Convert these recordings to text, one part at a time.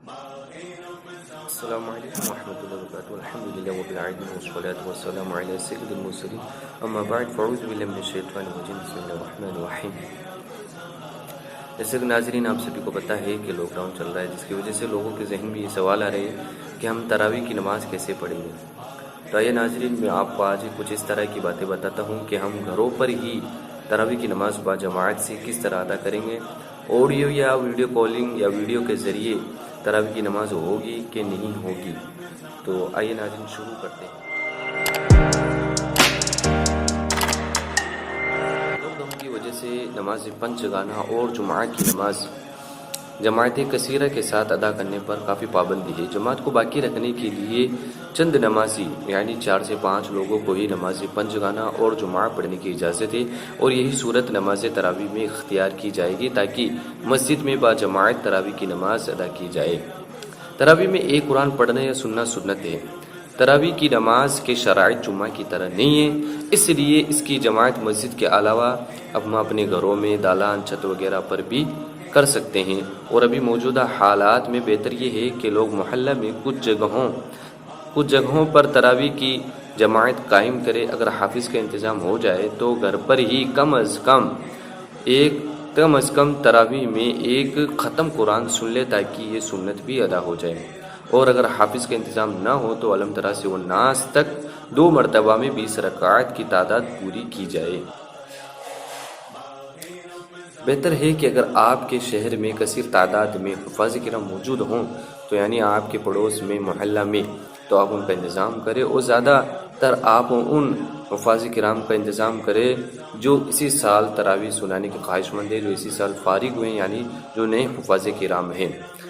السلام علیکم ورحمۃ اللہ وبرکاتہ الحمد للہ رب العالمین والصلاة والسلام علی سید المرسلین اما بعد فاعوذ باللہ من الشیطان الرجیم بسم اللہ الرحمن الرحیم۔ جیسے کہ ناظرین آپ سبھی کو پتہ ہے کہ لاک ڈاؤن چل رہا ہے، جس کی وجہ سے لوگوں کے ذہن میں یہ سوال آ رہے ہیں کہ ہم تراویح کی نماز کیسے پڑھیں گے۔ تو آئیے ناظرین میں آپ کو آج کچھ اس طرح کی باتیں بتاتا ہوں کہ ہم گھروں پر ہی تراویح کی نماز با جماعت سے کس طرح ادا کریں گے۔ آڈیو یا ویڈیو کالنگ یا ویڈیو کے ذریعے تراویح کی نماز ہوگی کہ نہیں ہوگی۔ تو آئیے ناظرین شروع کرتے ہیں۔ لاک ڈاؤن کی وجہ سے نماز پنج گانا اور جمعہ کی نماز جماعت کثیرہ کے ساتھ ادا کرنے پر کافی پابندی ہے۔ جماعت کو باقی رکھنے کے لیے چند نمازی یعنی 4 سے 5 لوگوں کو ہی نماز پنج گانا اور جمعہ پڑھنے کی اجازت ہے، اور یہی صورت نماز تراویح میں اختیار کی جائے گی تاکہ مسجد میں با جماعت تراویح کی نماز ادا کی جائے۔ تراویح میں ایک قرآن پڑھنا یا سننا سنت ہے۔ تراویح کی نماز کے شرائط جمعہ کی طرح نہیں ہے، اس لیے اس کی جماعت مسجد کے علاوہ ہم اپنے گھروں میں دالان چھت وغیرہ پر بھی کر سکتے ہیں۔ اور ابھی موجودہ حالات میں بہتر یہ ہے کہ لوگ محلہ میں کچھ جگہوں پر تراویح کی جماعت قائم کرے۔ اگر حافظ کا انتظام ہو جائے تو گھر پر ہی کم از کم تراویح میں ایک ختم قرآن سن لے تاکہ یہ سنت بھی ادا ہو جائے، اور اگر حافظ کا انتظام نہ ہو تو الحمد للہ سے والناس تک 2 مرتبہ میں 20 رکعات کی تعداد پوری کی جائے۔ بہتر ہے کہ اگر آپ کے شہر میں کثیر تعداد میں حفاظ کرام موجود ہوں تو یعنی آپ کے پڑوس میں محلہ میں، تو آپ ان کا انتظام کریں، اور زیادہ تر آپ ان حفاظ کرام کا انتظام کریں جو اسی سال تراویح سنانے کے خواہش مند ہیں، جو اسی سال فارغ ہوئے یعنی جو نئے حفاظ کرام ہیں،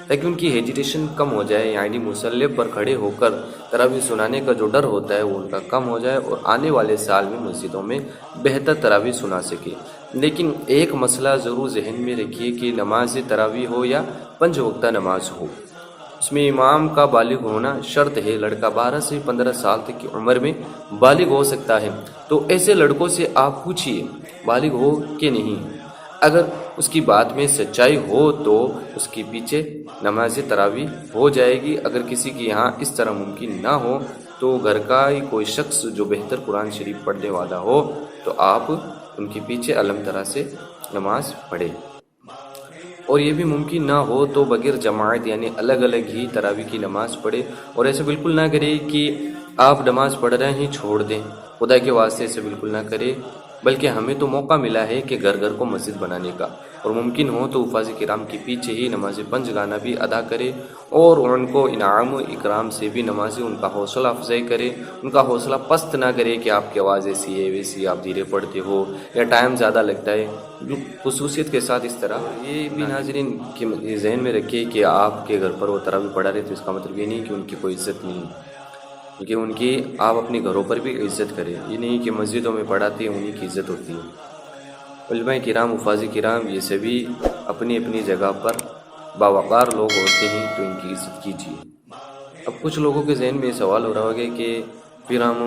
تاکہ ان کی ہیجیٹیشن کم ہو جائے، یعنی مصلی پر کھڑے ہو کر تراویح سنانے کا جو ڈر ہوتا ہے وہ ان کا کم ہو جائے، اور آنے والے سال میں مسجدوں میں بہتر تراویح سنا سکے۔ لیکن ایک مسئلہ ضرور ذہن میں رکھیے کہ نماز تراویح ہو یا 5 وقتہ نماز ہو، اس میں امام کا بالغ ہونا شرط ہے۔ لڑکا 12 سے 15 سال تک کی عمر میں بالغ ہو سکتا ہے، تو ایسے لڑکوں سے آپ پوچھئے بالغ ہو کہ نہیں۔ اگر اس کی بات میں سچائی ہو تو اس کے پیچھے نماز تراویح ہو جائے گی۔ اگر کسی کے یہاں اس طرح ممکن نہ ہو تو گھر کا ہی کوئی شخص جو بہتر قرآن شریف پڑھنے والا ہو تو آپ ان کے پیچھے الحمد للہ سے نماز پڑھے، اور یہ بھی ممکن نہ ہو تو بغیر جماعت یعنی الگ الگ ہی تراویح کی نماز پڑھے۔ اور ایسے بالکل نہ کرے کہ آپ نماز پڑھ رہے ہیں چھوڑ دیں، خدا کے واسطے ایسے بالکل نہ کرے، بلکہ ہمیں تو موقع ملا ہے کہ گھر گھر کو مسجد بنانے کا، اور ممکن ہو تو حفاظ کرام کے پیچھے ہی نماز پنج گانا بھی ادا کرے، اور ان کو انعام و اکرام سے بھی نمازیں ان کا حوصلہ افزائی کرے، ان کا حوصلہ پست نہ کرے کہ آپ کی آواز ایسی ہے ویسی، آپ دھیرے پڑھتے ہو یا ٹائم زیادہ لگتا ہے، خصوصیت کے ساتھ اس طرح یہ بھی ناظرین کہ ذہن میں رکھیے کہ آپ کے گھر پر وہ تراویح پڑھا رہے تو اس کا مطلب یہ نہیں کہ ان کی کوئی عزت نہیں، کیونکہ ان کی آپ اپنے گھروں پر بھی عزت کریں، یہ نہیں کہ مسجدوں میں پڑھاتے ہیں انہی کی عزت ہوتی ہے۔ علماء کرام حفاظ کرام یہ سبھی اپنی اپنی جگہ پر باوقار لوگ ہوتے ہیں، تو ان کی عزت کیجیے۔ اب کچھ لوگوں کے ذہن میں یہ سوال ہو رہا ہوگا کہ پھر ہم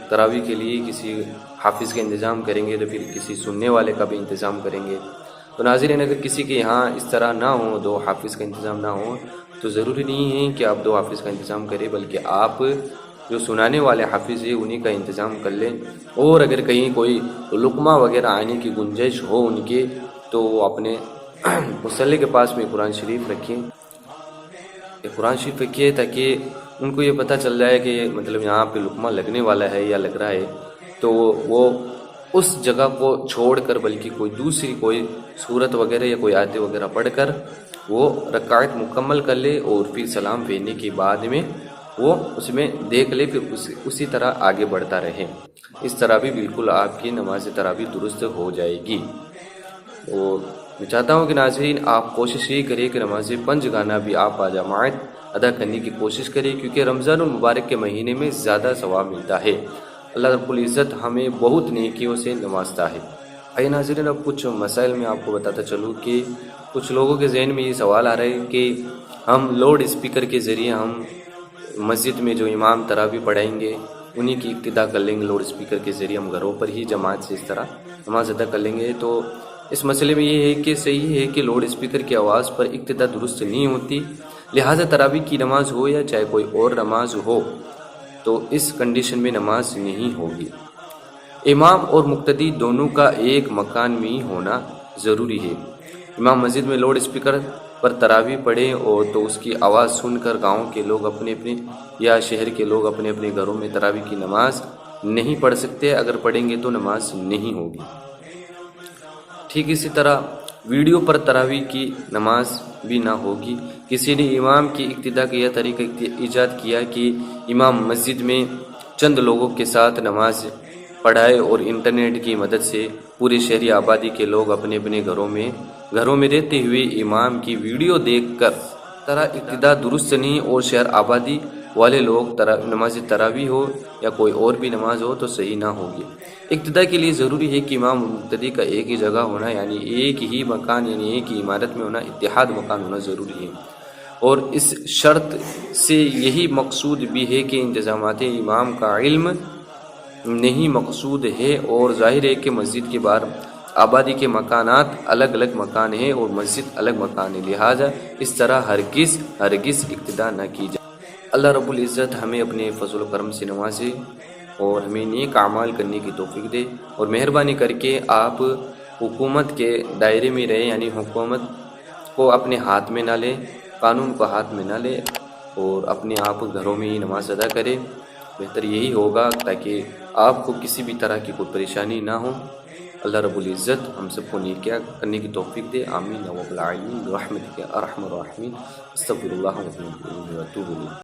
تراویح کے لیے کسی حافظ کا انتظام کریں گے تو پھر کسی سننے والے کا بھی انتظام کریں گے۔ تو ناظرین اگر کسی کے یہاں اس طرح نہ ہو، 2 حافظ کا انتظام نہ ہو، تو ضروری نہیں ہے کہ آپ 2 حافظ کا انتظام کریں، بلکہ آپ جو سنانے والے حافظ ہیں انہی کا انتظام کر لیں، اور اگر کہیں کوئی لقمہ وغیرہ آنے کی گنجائش ہو ان کے تو وہ اپنے مصلی کے پاس میں قرآن شریف رکھیں تاکہ ان کو یہ پتہ چل جائے کہ مطلب یہاں پہ لقمہ لگنے والا ہے یا لگ رہا ہے، تو وہ اس جگہ کو چھوڑ کر بلکہ کوئی دوسری کوئی سورت وغیرہ یا کوئی آیت وغیرہ پڑھ کر وہ رکعت مکمل کر لے، اور پھر سلام پھیرنے کے بعد میں وہ اس میں دیکھ لے، پھر اسی طرح آگے بڑھتا رہے۔ اس طرح بھی بالکل آپ کی نماز تراویح درست ہو جائے گی۔ اور میں چاہتا ہوں کہ ناظرین آپ کوشش یہ کریں کہ نماز پنج گانا بھی آپ با جماعت ادا کرنے کی کوشش کریں، کیونکہ رمضان المبارک کے مہینے میں زیادہ ثواب ملتا ہے۔ اللہ رب العزت ہمیں بہت نیکیوں سے نوازتا ہے۔ آئیے ناظرین اب کچھ مسائل میں آپ کو بتاتا چلوں کہ کچھ لوگوں کے ذہن میں یہ سوال آ رہا ہے کہ ہم لاؤڈ اسپیکر کے ذریعے ہم مسجد میں جو امام تراویح پڑھائیں گے انہی کی اقتداء کر لیں گے، لاؤڈ اسپیکر کے ذریعے ہم گھروں پر ہی جماعت سے اس طرح نماز ادا کر لیں گے۔ تو اس مسئلے میں یہ ہے کہ صحیح ہے کہ لاؤڈ اسپیکر کی آواز پر اقتداء درست نہیں ہوتی، لہٰذا تراویح کی نماز ہو یا چاہے کوئی اور نماز ہو تو اس کنڈیشن میں نماز نہیں ہوگی۔ امام اور مقتدی دونوں کا ایک مکان میں ہونا ضروری ہے۔ امام مسجد میں لاؤڈ اسپیکر پر تراویح پڑھے اور تو اس کی آواز سن کر گاؤں کے لوگ اپنے اپنے یا شہر کے لوگ اپنے اپنے گھروں میں تراویح کی نماز نہیں پڑھ سکتے، اگر پڑھیں گے تو نماز نہیں ہوگی۔ ٹھیک اسی طرح ویڈیو پر تراویح کی نماز بھی نہ ہوگی۔ کسی نے امام کی اقتداء کا یہ طریقہ ایجاد کیا کہ امام مسجد میں چند لوگوں کے ساتھ نماز پڑھائے اور انٹرنیٹ کی مدد سے پوری شہری آبادی کے لوگ اپنے اپنے گھروں میں رہتے ہوئے امام کی ویڈیو دیکھ کر طرح اقتداء درست نہیں، اور شہر آبادی والے لوگ نماز تراویح ہو یا کوئی اور بھی نماز ہو تو صحیح نہ ہوگی۔ اقتداء کے لیے ضروری ہے کہ امام مقتدی کا ایک ہی جگہ ہونا، یعنی ایک ہی مکان، یعنی ایک ہی عمارت میں ہونا، اتحاد مکان ہونا ضروری ہے۔ اور اس شرط سے یہی مقصود بھی ہے کہ انتظامات امام کا علم نہیں مقصود ہے، اور ظاہر ہے کہ مسجد کے باہر آبادی کے مکانات الگ الگ مکان ہیں اور مسجد الگ مکان ہے، لہٰذا اس طرح ہرگز اقتداء نہ کی جائے۔ اللہ رب العزت ہمیں اپنے فضل و کرم سے نوازے اور ہمیں نیک اعمال کرنے کی توفیق دے، اور مہربانی کر کے آپ حکومت کے دائرے میں رہیں، یعنی حکومت کو اپنے ہاتھ میں نہ لیں، قانون کو ہاتھ میں نہ لیں، اور اپنے آپ گھروں میں ہی نماز ادا کریں۔ بہتر یہی ہوگا تاکہ آپ کو کسی بھی طرح کی کوئی پریشانی نہ ہو۔ اللہ رب العزت ہم سب کو نیکیاں کرنے کی توفیق دے، آمین یا رب العالمین برحمتک یا ارحم الراحمین۔ استغفر اللہ و اتوب الیہ۔